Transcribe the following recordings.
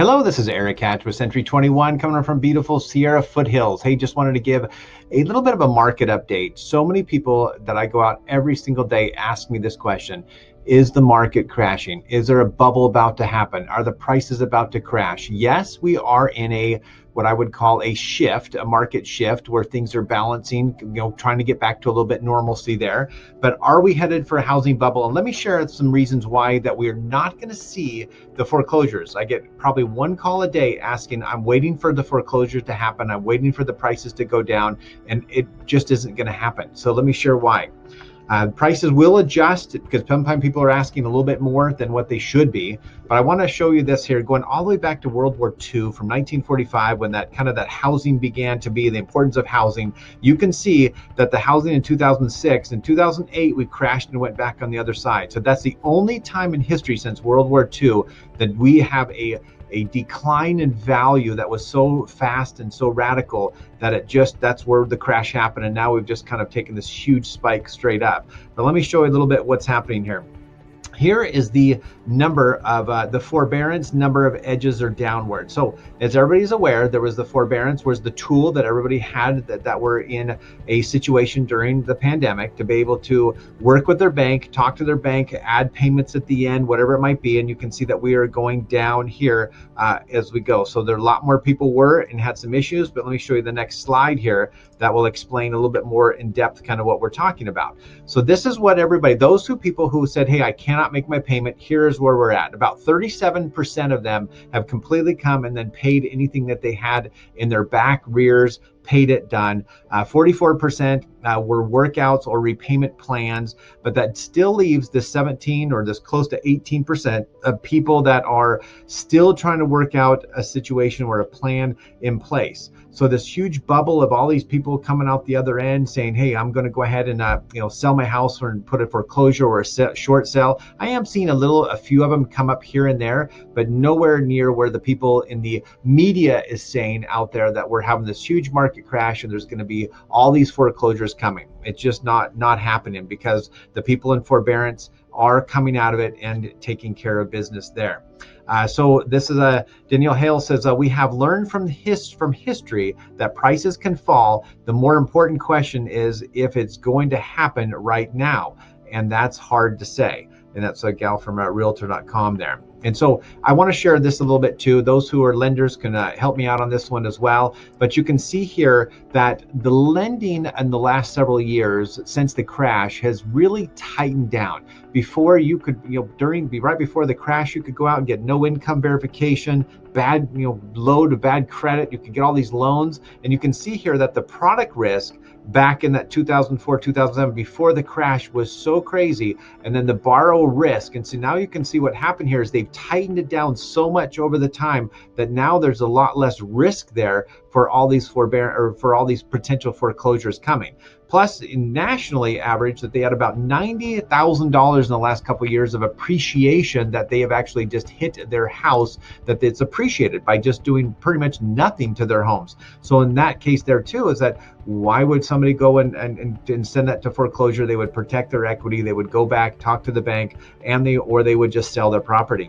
Hello, this is Eric Hatch with Century 21 coming from beautiful Sierra Foothills. Hey, just wanted to give a little bit of a market update. So many people that I go out every single day ask me this question. Is the market crashing? Is there a bubble about to happen? Are the prices about to crash? Yes, we are in a what I would call a shift, a market shift where things are balancing, trying to get back to a little bit normalcy there. But are we headed for a housing bubble? And let me share some reasons why that we are not going to see the foreclosures. I get probably one call a day asking, I'm waiting for the foreclosure to happen. I'm waiting for the prices to go down, and it just isn't going to happen. So let me share why. Prices will adjust because sometimes people are asking a little bit more than what they should be. But I want to show you this here, going all the way back to World War II from 1945, when that housing began to be, the importance of housing. You can see that the housing in 2006 and 2008, we crashed and went back on the other side. So that's the only time in history since World War II that we have a decline in value that was so fast and so radical that that's where the crash happened. And now we've just kind of taken this huge spike straight up. But let me show you a little bit what's happening here. Here is the number of the forbearance number of edges are downward. So as everybody's aware, there was the forbearance was the tool that everybody had that were in a situation during the pandemic to be able to work with their bank, talk to their bank, add payments at the end, whatever it might be. And you can see that we are going down here as we go. So there are a lot more people were and had some issues, but let me show you the next slide here that will explain a little bit more in depth kind of what we're talking about. So this is what everybody, those people who said, hey, I cannot make my payment, here's where we're at. About 37% of them have completely come and then paid anything that they had in their back rears, paid it, done. 44% were workouts or repayment plans, but that still leaves this 17 or this close to 18% of people that are still trying to work out a situation or a plan in place. So this huge bubble of all these people coming out the other end saying, hey, I'm going to go ahead and sell my house or put it foreclosure or a short sale. I am seeing a few of them come up here and there, but nowhere near where the people in the media is saying out there that we're having this huge market crash and there's going to be all these foreclosures coming. It's just not happening because the people in forbearance are coming out of it and taking care of business there. So this is Danielle Hale says, we have learned from history that prices can fall. The more important question is if it's going to happen right now. And that's hard to say. And that's a gal from Realtor.com there. And so I want to share this a little bit too. Those who are lenders can help me out on this one as well. But you can see here that the lending in the last several years since the crash has really tightened down. Before you could, right before the crash, you could go out and get no income verification, bad, low to bad credit. You could get all these loans. And you can see here that the product risk back in that 2004, 2007, before the crash was so crazy. And then the borrow risk. And so now you can see what happened here is they've tightened it down so much over the time that now there's a lot less risk there for all these for all these potential foreclosures coming. Plus, nationally average that they had about $90,000 in the last couple of years of appreciation that they have actually just hit their house, that it's appreciated by just doing pretty much nothing to their homes. So in that case there too is that why would somebody go and send that to foreclosure? They would protect their equity. They would go back, talk to the bank, or they would just sell their property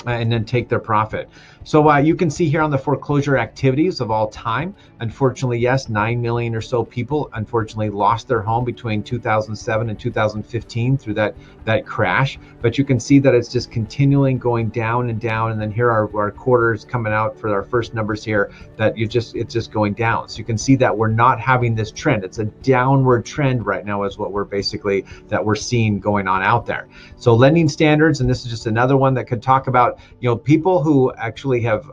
and then take their profit. So you can see here on the foreclosure activities of all time, unfortunately, yes, 9 million or so people unfortunately lost their home between 2007 and 2015 through that crash. But you can see that it's just continuing going down and down. And then here are our quarters coming out for our first numbers here that it's just going down. So you can see that we're not having this trend. It's a downward trend right now is what we're seeing going on out there. So lending standards, and this is just another one that could talk about, people who actually have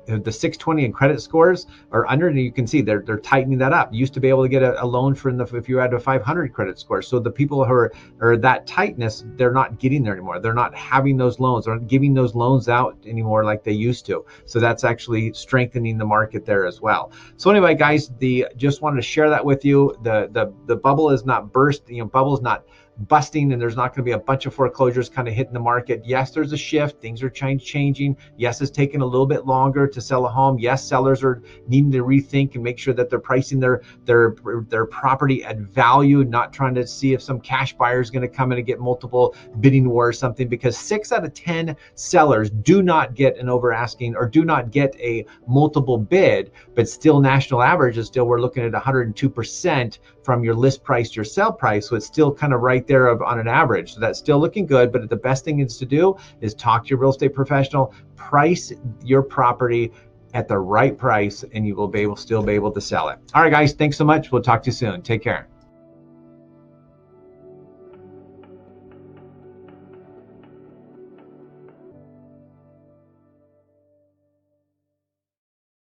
the 620 in credit scores are under, and you can see they're tightening that up. You used to be able to get a loan if you had a 500 credit score. So the people who are that tightness, they're not getting there anymore. They're not having those loans. They're not giving those loans out anymore like they used to. So that's actually strengthening the market there as well. So anyway, guys, just wanted to share that with you. The bubble is not burst. Bubble's not busting and there's not going to be a bunch of foreclosures kind of hitting the market. Yes, there's a shift. Things are changing. Yes, it's taking a little bit longer to sell a home. Yes, sellers are needing to rethink and make sure that they're pricing their property at value, not trying to see if some cash buyer is going to come in and get multiple bidding war or something, because 6 out of 10 sellers do not get an over asking or do not get a multiple bid, but still national average is still, we're looking at 102% from your list price to your sell price. So it's still kind of right there on an average. So that's still looking good, but the best thing is to do is talk to your real estate professional, price your property at the right price, and you will still be able to sell it. All right, guys, thanks so much. We'll talk to you soon. Take care.